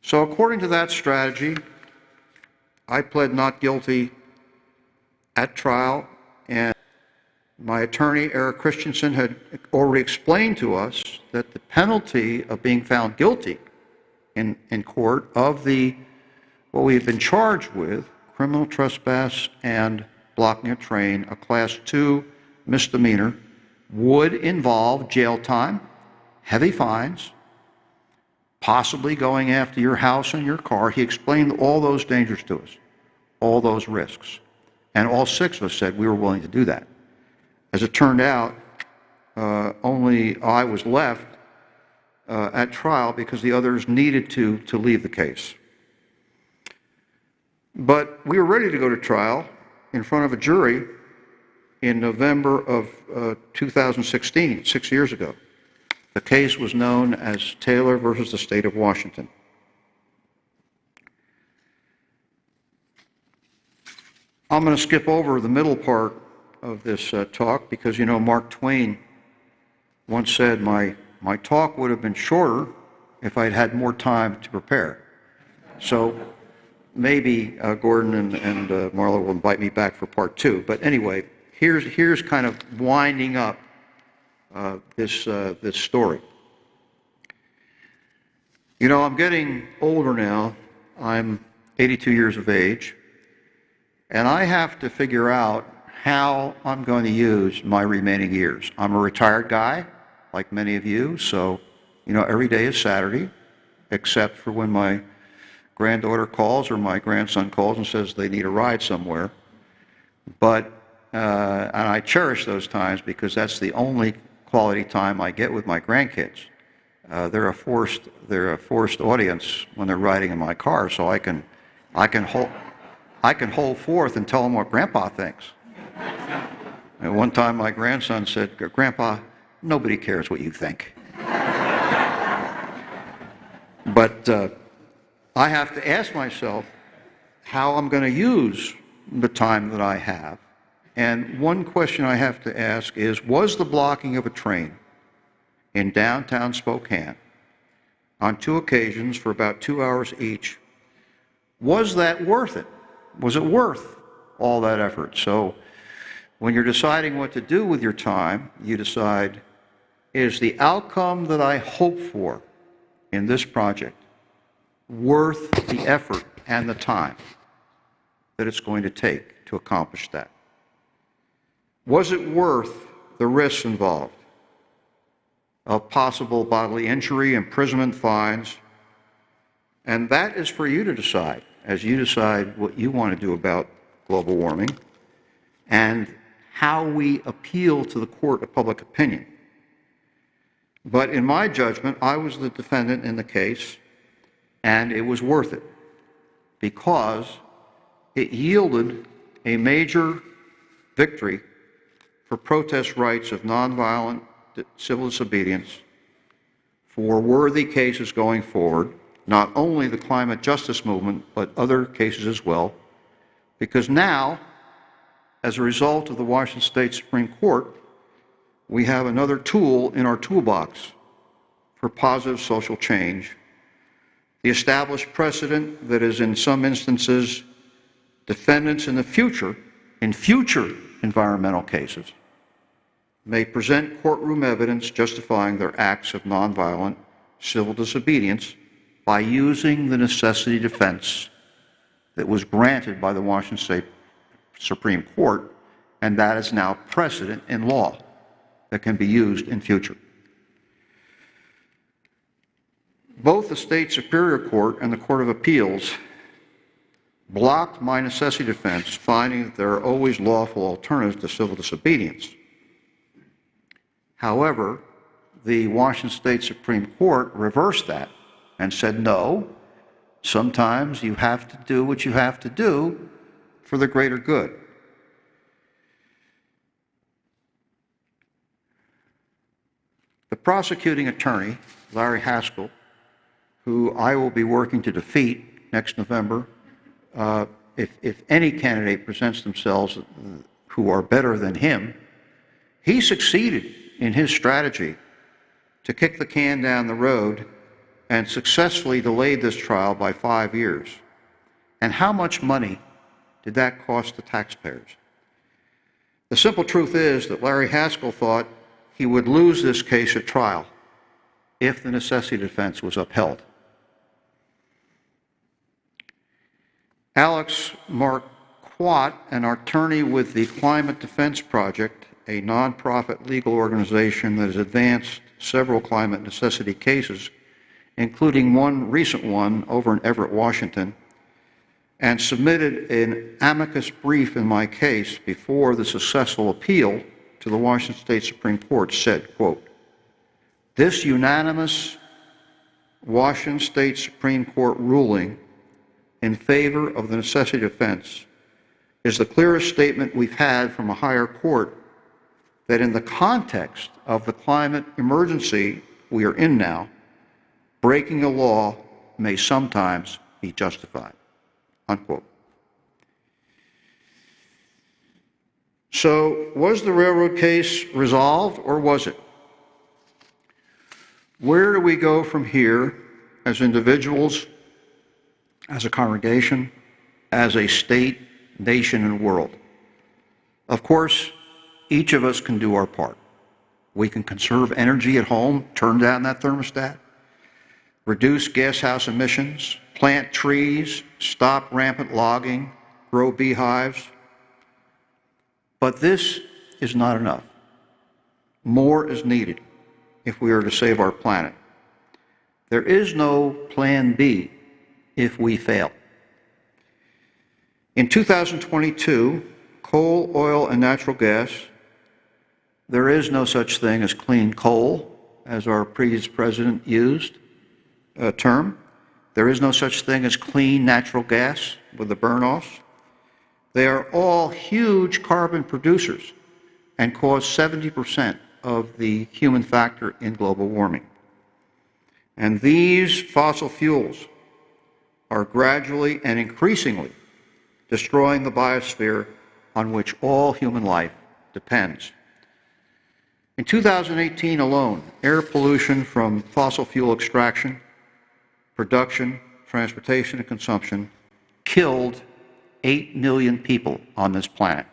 So according to that strategy, I pled not guilty at trial, and my attorney, Eric Christensen, had already explained to us that the penalty of being found guilty in court of what we have been charged with, criminal trespass and blocking a train, a Class 2 misdemeanor, would involve jail time, heavy fines, possibly going after your house and your car. He explained all those dangers to us, all those risks. And all 6 of us said we were willing to do that. As it turned out, only I was left at trial because the others needed to leave the case. But we were ready to go to trial in front of a jury in November of 2016, 6 years ago. The case was known as Taylor versus the State of Washington. I'm going to skip over the middle part of this talk because, you know, Mark Twain once said, my talk would have been shorter if I'd had more time to prepare. So maybe Gordon and Marla will invite me back for part 2. But anyway, here's kind of winding up this story. You know, I'm getting older now. I'm 82 years of age, and I have to figure out how I'm going to use my remaining years. I'm a retired guy, like many of you, so, you know, every day is Saturday, except for when my granddaughter calls or my grandson calls and says they need a ride somewhere. But, and I cherish those times because that's the only quality time I get with my grandkids. They're a forced audience when they're riding in my car, so I can hold forth and tell them what Grandpa thinks. And one time my grandson said, "Grandpa, nobody cares what you think." But I have to ask myself how I'm going to use the time that I have. And one question I have to ask is, was the blocking of a train in downtown Spokane on 2 occasions for about 2 hours each, was that worth it? Was it worth all that effort? So when you're deciding what to do with your time, you decide, is the outcome that I hope for in this project worth the effort and the time that it's going to take to accomplish that? Was it worth the risks involved of possible bodily injury, imprisonment, fines? And that is for you to decide as you decide what you want to do about global warming and how we appeal to the court of public opinion. But in my judgment, I was the defendant in the case, and it was worth it because it yielded a major victory for protest rights of nonviolent civil disobedience for worthy cases going forward, not only the climate justice movement, but other cases as well, because now, as a result of the Washington State Supreme Court, we have another tool in our toolbox for positive social change. The established precedent that is in some instances defendants in future environmental cases may present courtroom evidence justifying their acts of nonviolent civil disobedience by using the necessity defense that was granted by the Washington State Supreme Court, and that is now precedent in law that can be used in future. Both the State Superior Court and the Court of Appeals blocked my necessity defense, finding that there are always lawful alternatives to civil disobedience. However, the Washington State Supreme Court reversed that and said, no, sometimes you have to do what you have to do for the greater good. The prosecuting attorney, Larry Haskell, who I will be working to defeat next November, if any candidate presents themselves who are better than him, he succeeded in his strategy to kick the can down the road and successfully delayed this trial by 5 years. And how much money did that cost the taxpayers? The simple truth is that Larry Haskell thought he would lose this case at trial if the necessity defense was upheld. Alex Marquardt, an attorney with the Climate Defense Project, a nonprofit legal organization that has advanced several climate necessity cases, including one recent one over in Everett, Washington, and submitted an amicus brief in my case before the successful appeal to the Washington State Supreme Court, said, quote, "This unanimous Washington State Supreme Court ruling in favor of the necessity defense is the clearest statement we've had from a higher court that in the context of the climate emergency we are in now, breaking a law may sometimes be justified," unquote. So, was the railroad case resolved, or was it? Where do we go from here as individuals, as a congregation, as a state, nation, and world? Of course, each of us can do our part. We can conserve energy at home, turn down that thermostat, reduce gashouse emissions, plant trees, stop rampant logging, grow beehives. But this is not enough. More is needed if we are to save our planet. There is no plan B if we fail. In 2022, coal, oil, and natural gas, there is no such thing as clean coal, as our previous president used a term. There is no such thing as clean natural gas with the burn-offs. They are all huge carbon producers and cause 70% of the human factor in global warming. And these fossil fuels are gradually and increasingly destroying the biosphere on which all human life depends. In 2018 alone, air pollution from fossil fuel extraction, production, transportation, and consumption killed 8 million people on this planet.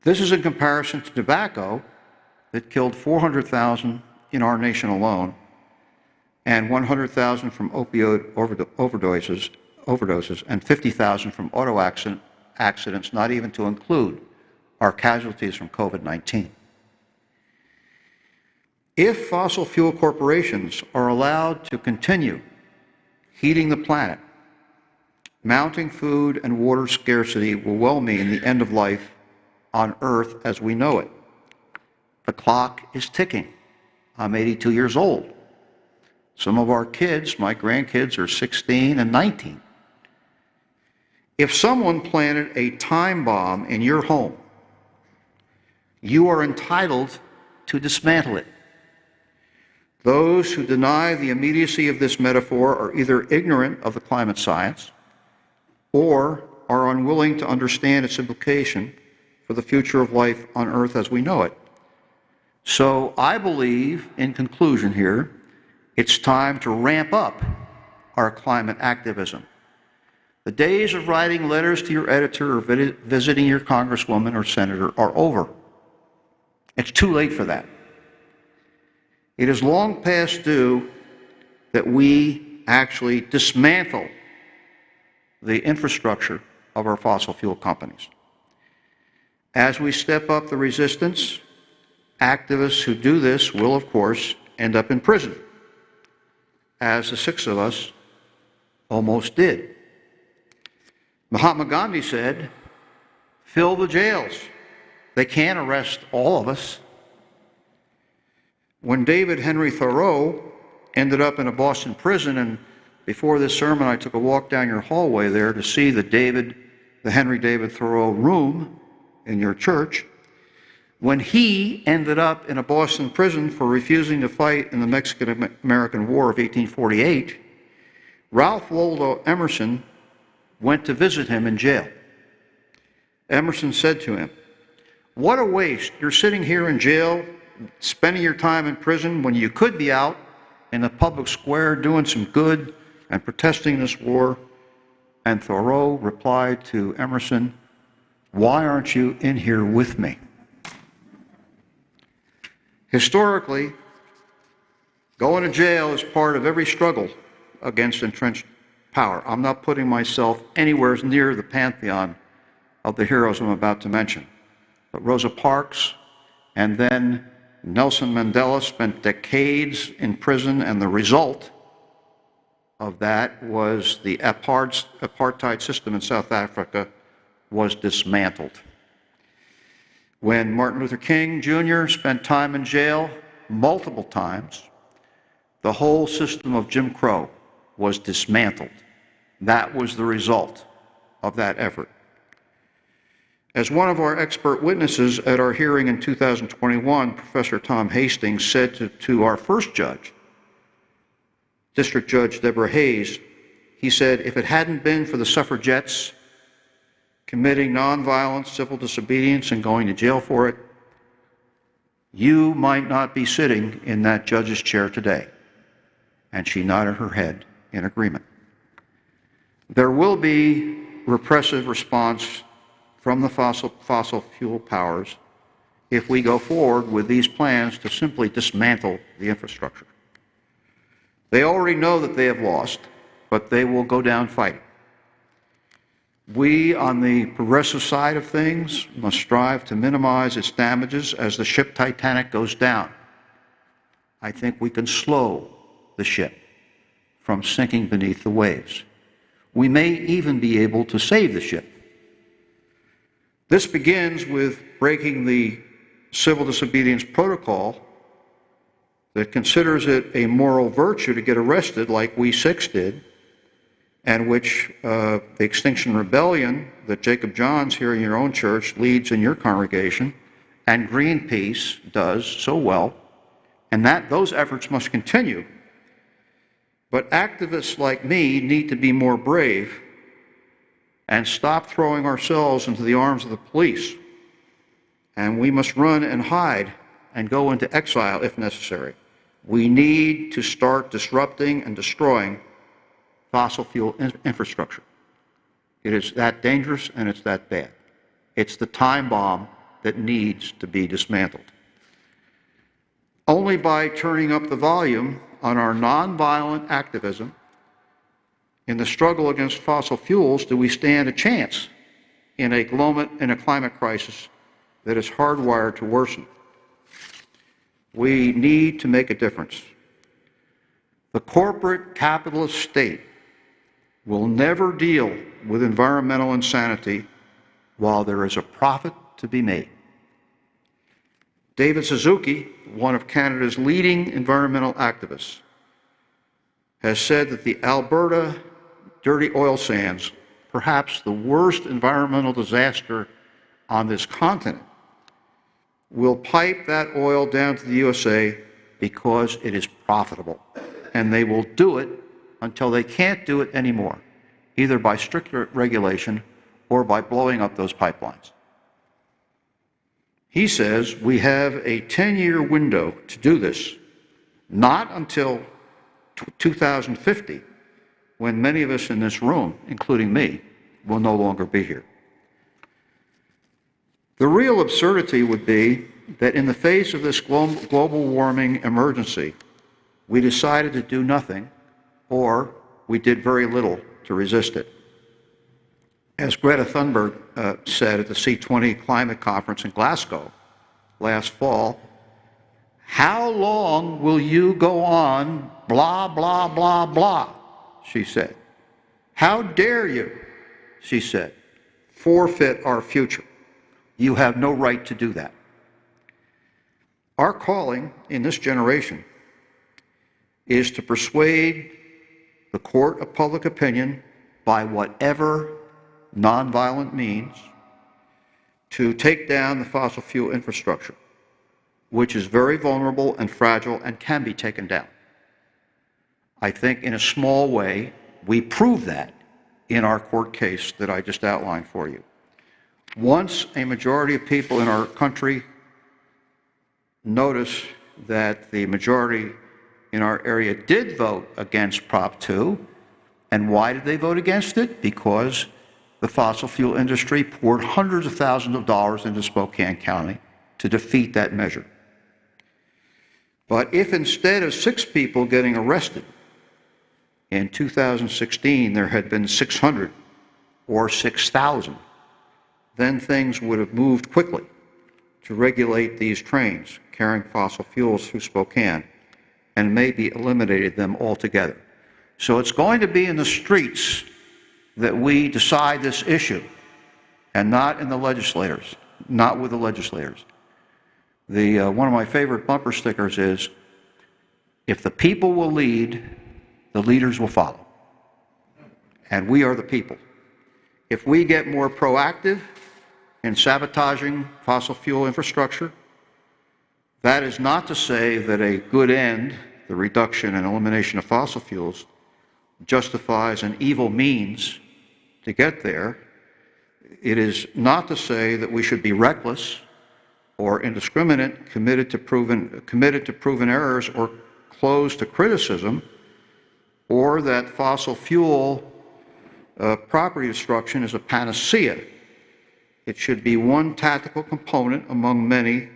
This is in comparison to tobacco that killed 400,000 in our nation alone and 100,000 from opioid overdoses and 50,000 from auto accidents, not even to include our casualties from COVID-19. If fossil fuel corporations are allowed to continue heating the planet Mounting food and water scarcity will well mean the end of life on earth as we know it. The clock is ticking. I'm 82 years old. Some of our kids, my grandkids, are 16 and 19. If someone planted a time bomb in your home, you are entitled to dismantle it. Those who deny the immediacy of this metaphor are either ignorant of the climate science or are unwilling to understand its implication for the future of life on earth as we know it. So I believe, in conclusion here, it's time to ramp up our climate activism. The days of writing letters to your editor or visiting your congresswoman or senator are over. It's too late for that. It is long past due that we actually dismantle the infrastructure of our fossil fuel companies. As we step up the resistance, activists who do this will, of course, end up in prison, as the 6 of us almost did. Mahatma Gandhi said, "Fill the jails. They can't arrest all of us." When David Henry Thoreau ended up in a Boston prison, and before this sermon I took a walk down your hallway there to see the Henry David Thoreau room in your church, when he ended up in a Boston prison for refusing to fight in the Mexican-American War of 1848, Ralph Waldo Emerson went to visit him in jail. Emerson said to him, "What a waste. You're sitting here in jail, spending your time in prison when you could be out in the public square doing some good and protesting this war." And Thoreau replied to Emerson, "Why aren't you in here with me?" Historically, going to jail is part of every struggle against entrenched power. I'm not putting myself anywhere near the pantheon of the heroes I'm about to mention. But Rosa Parks and then Nelson Mandela spent decades in prison, and the result of that was the apartheid system in South Africa was dismantled. When Martin Luther King Jr. spent time in jail multiple times, the whole system of Jim Crow was dismantled. That was the result of that effort. As one of our expert witnesses at our hearing in 2021, Professor Tom Hastings said to our first judge, District Judge Deborah Hayes, he said, "If it hadn't been for the suffragettes committing nonviolent civil disobedience and going to jail for it, you might not be sitting in that judge's chair today." And she nodded her head in agreement. There will be repressive response from the fossil fuel powers if we go forward with these plans to simply dismantle the infrastructure. They already know that they have lost, but they will go down fighting. We, on the progressive side of things, must strive to minimize its damages as the ship Titanic goes down. I think we can slow the ship from sinking beneath the waves. We may even be able to save the ship. This begins with breaking the civil disobedience protocol that considers it a moral virtue to get arrested like we 6 did, and which the Extinction Rebellion that Jacob Johns here in your own church leads in your congregation, and Greenpeace does so well, and those efforts must continue. But activists like me need to be more brave and stop throwing ourselves into the arms of the police. And we must run and hide and go into exile if necessary. We need to start disrupting and destroying fossil fuel infrastructure. It is that dangerous and it's that bad. It's the time bomb that needs to be dismantled. Only by turning up the volume on our nonviolent activism in the struggle against fossil fuels do we stand a chance in a climate crisis that is hardwired to worsen. We need to make a difference. The corporate capitalist state will never deal with environmental insanity while there is a profit to be made. David Suzuki, one of Canada's leading environmental activists, has said that the Alberta dirty oil sands, perhaps the worst environmental disaster on this continent, will pipe that oil down to the USA because it is profitable. And they will do it until they can't do it anymore, either by stricter regulation or by blowing up those pipelines. He says we have a 10-year window to do this, not until 2050, when many of us in this room, including me, will no longer be here. The real absurdity would be that in the face of this global warming emergency, we decided to do nothing, or we did very little to resist it. As Greta Thunberg said at the C20 climate conference in Glasgow last fall, how long will you go on blah, blah, blah, blah, she said. How dare you, she said, forfeit our future. You have no right to do that. Our calling in this generation is to persuade the court of public opinion by whatever nonviolent means to take down the fossil fuel infrastructure, which is very vulnerable and fragile and can be taken down. I think in a small way, we prove that in our court case that I just outlined for you. Once a majority of people in our country notice that the majority in our area did vote against Prop 2, and why did they vote against it? Because the fossil fuel industry poured hundreds of thousands of dollars into Spokane County to defeat that measure. But if instead of 6 people getting arrested in 2016, there had been 600 or 6,000, then things would have moved quickly to regulate these trains carrying fossil fuels through Spokane and maybe eliminated them altogether. So it's going to be in the streets that we decide this issue, and not in the legislators, not with the legislators. One of my favorite bumper stickers is, if the people will lead, the leaders will follow. And we are the people. If we get more proactive in sabotaging fossil fuel infrastructure, that is not to say that a good end, the reduction and elimination of fossil fuels, justifies an evil means to get there. It is not to say that we should be reckless or indiscriminate, committed to proven errors, or closed to criticism, or that fossil fuel property destruction is a panacea. It should be one tactical component among many,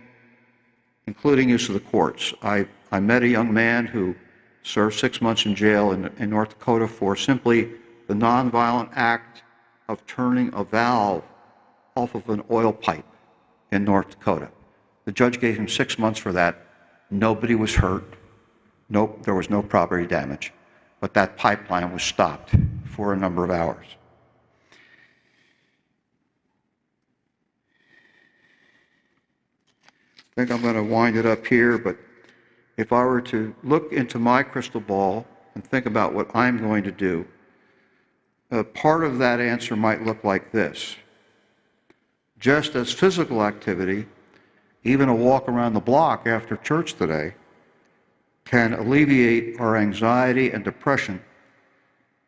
including use of the courts. I met a young man who served 6 months in jail in North Dakota for simply the nonviolent act of turning a valve off of an oil pipe in North Dakota. The judge gave him 6 months for that. Nobody was hurt. There was no property damage. But that pipeline was stopped for a number of hours. I think I'm going to wind it up here, but if I were to look into my crystal ball and think about what I'm going to do, part of that answer might look like this. Just as physical activity, even a walk around the block after church today, can alleviate our anxiety and depression.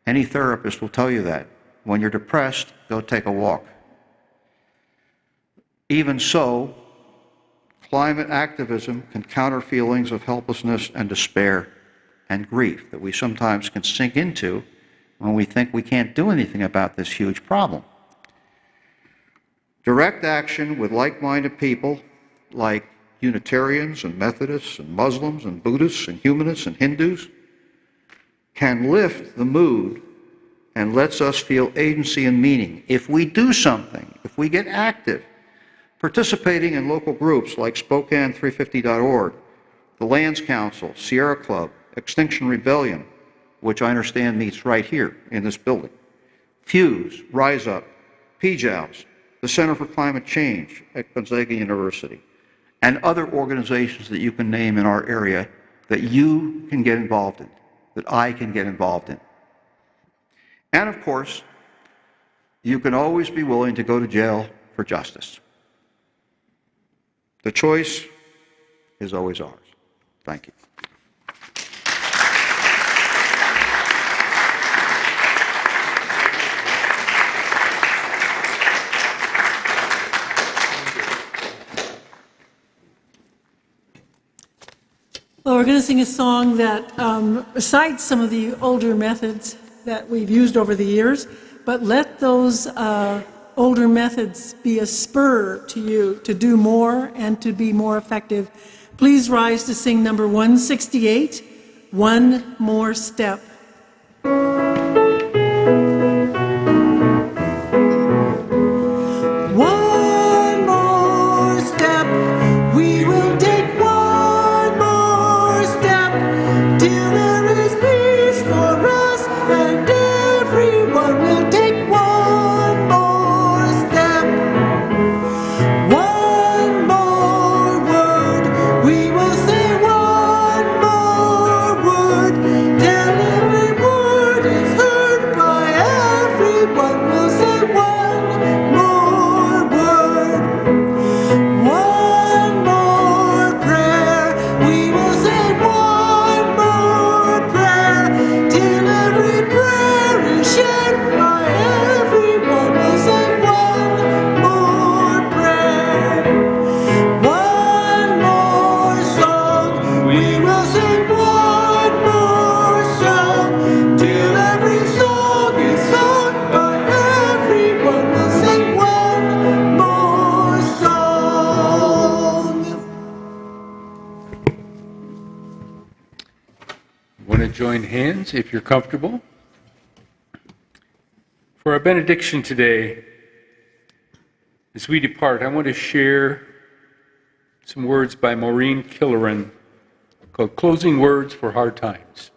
Any therapist will tell you that. When you're depressed, go take a walk. Even so, climate activism can counter feelings of helplessness and despair and grief that we sometimes can sink into when we think we can't do anything about this huge problem. Direct action with like-minded people like Unitarians and Methodists and Muslims and Buddhists and humanists and Hindus can lift the mood and lets us feel agency and meaning. If we do something, if we get active, participating in local groups like Spokane350.org, the Lands Council, Sierra Club, Extinction Rebellion, which I understand meets right here in this building, Fuse, Rise Up, PJALS, the Center for Climate Change at Gonzaga University, and other organizations that you can name in our area that you can get involved in, that I can get involved in. And of course, you can always be willing to go to jail for justice. The choice is always ours. Thank you. Well, we're going to sing a song that cites some of the older methods that we've used over the years, but let those older methods be a spur to you to do more and to be more effective. Please rise to sing number 168, One More Step. One more step, we will take one more step, till there is peace for us, and everyone will take one more step. One more word, we will say one more word, till every word is heard by everyone. We'll say one more word. One more prayer, we will say one more prayer, till every prayer is shared by everyone. We'll say one more prayer. One more song, we will sing one more song, till every song is sung by everyone. We'll sing one more song. Want to join hands if you're comfortable? For our benediction today, as we depart, I want to share some words by Maureen Killeran called Closing Words for Hard Times.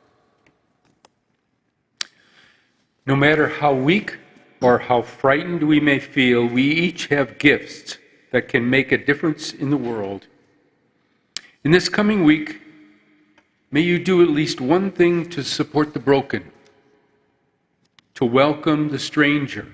No matter how weak or how frightened we may feel, we each have gifts that can make a difference in the world. In this coming week, may you do at least one thing to support the broken, to welcome the stranger,